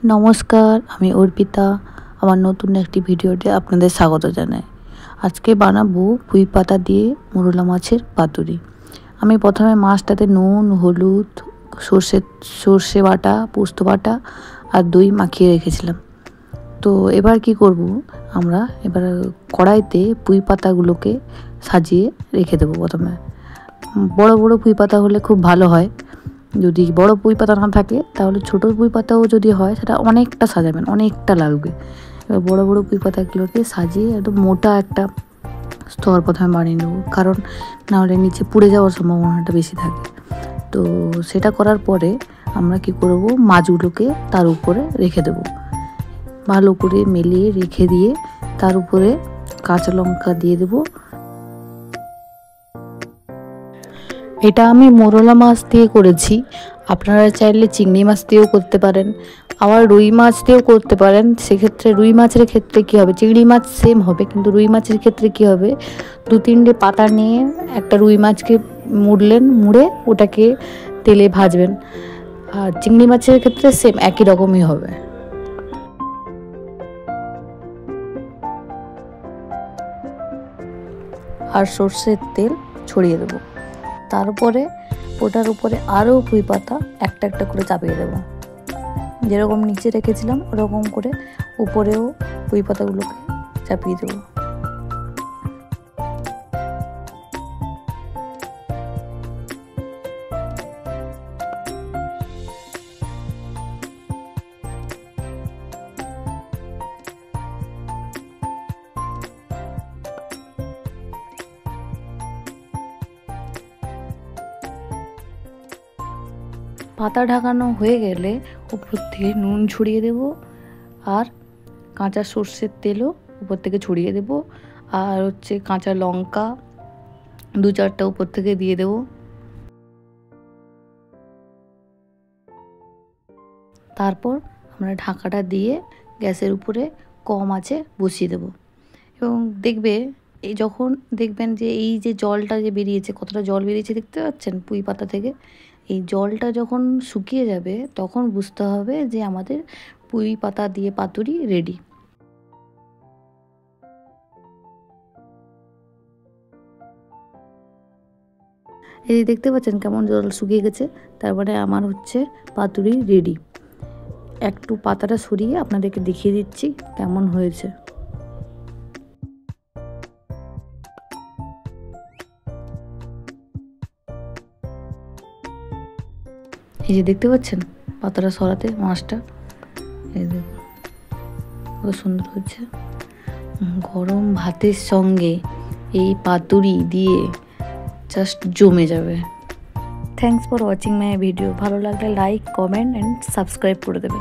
नमस्कार आमी अर्पिता आमार नतून एकटी भिडियोते आपनादेर स्वागत जानाई। आजके बानाबो पुঁই पाता दिए मोरला माछेर पातुरी। आमी प्रथमे माछटाते नुन हलुद सर्षे बाटा पोस्त बाटा और दई माखिए रेखेछिलाम। तो एबार कि करब आमरा एबार कड़ाईते पुঁই पातागुलोके साजिए रेखे देब। प्रथमे बड़ बड़ पुঁই पाता होले खूब भालो हय। যদি বড় পুঁই পাতা না থাকে তাহলে ছোট পুঁই পাতাও যদি হয় সেটা অনেকটা সাজাবেন, অনেকটা লাগবে। এবার বড় বড় পুঁই পাতাগুলোকে সাজিয়ে একদম মোটা একটা স্তর প্রথমে বানিয়ে নেব, কারণ না হলে নিচে পুড়ে যাওয়ার সম্ভাবনাটা বেশি থাকে। তো সেটা করার পরে আমরা কি করব, মাছগুলোকে তার উপরে রেখে দেব। ভালো করে মেলিয়ে রেখে দিয়ে তার উপরে কাঁচা লঙ্কা দিয়ে দেব। এটা আমি মোরলা মাছ দিয়ে করেছি, আপনারা চাইলে চিংড়ি মাছ দিয়েও করতে পারেন, আবার রুই মাছ দিয়েও করতে পারেন। সেক্ষেত্রে রুই মাছের ক্ষেত্রে কী হবে, চিংড়ি মাছ সেম হবে, কিন্তু রুই মাছের ক্ষেত্রে কী হবে, 2-3টে পাতা নিয়ে একটা রুই মাছকে মুড়ে ওটাকে তেলে ভাজবেন। আর চিংড়ি মাছের ক্ষেত্রে সেম একই রকমই হবে। আর সর্ষের তেল ছড়িয়ে দেবো। তারপরে ওটার উপরে আরও পুঁই পাতা একটা একটা করে চাপিয়ে দেবো। যেরকম নিচে রেখেছিলাম ওরকম করে উপরেও পুঁই পাতাগুলোকে চাপিয়ে দেবো। পাতা ঢাকানো হয়ে গেলে উপর থেকে নুন ছড়িয়ে দেব, আর কাঁচা সর্ষের তেলও উপর থেকে ছড়িয়ে দেব, আর হচ্ছে কাঁচা লঙ্কা 2-4টা উপর থেকে দিয়ে দেব। তারপর আমরা ঢাকাটা দিয়ে গ্যাসের উপরে কম আঁচে বসিয়ে দেব। এবং যখন দেখবেন যে এই যে জলটা যে বেরিয়েছে, কতটা জল বেরিয়েছে দেখতে পাচ্ছেন পুঁই পাতা থেকে, এই জলটা যখন শুকিয়ে যাবে তখন বুঝতে হবে যে আমাদের পুঁই পাতা দিয়ে পাতুরি রেডি। এই যে দেখতে পাচ্ছেন কেমন জল শুকিয়ে গেছে, তারপরে আমার হচ্ছে পাতুরি রেডি। একটু পাতাটা সরিয়ে আপনাদেরকে দেখিয়ে দিচ্ছি কেমন হয়েছে। এই যে দেখতে পাচ্ছেন পাতাটা সরাতে মাছটা, এই দেখুন কত সুন্দর হচ্ছে। গরম ভাতের সঙ্গে এই পাতুরি দিয়ে জাস্ট জমে যাবে। Thanks for watching my video. ভালো লাগলে লাইক, কমেন্ট অ্যান্ড সাবস্ক্রাইব করে দেবেন।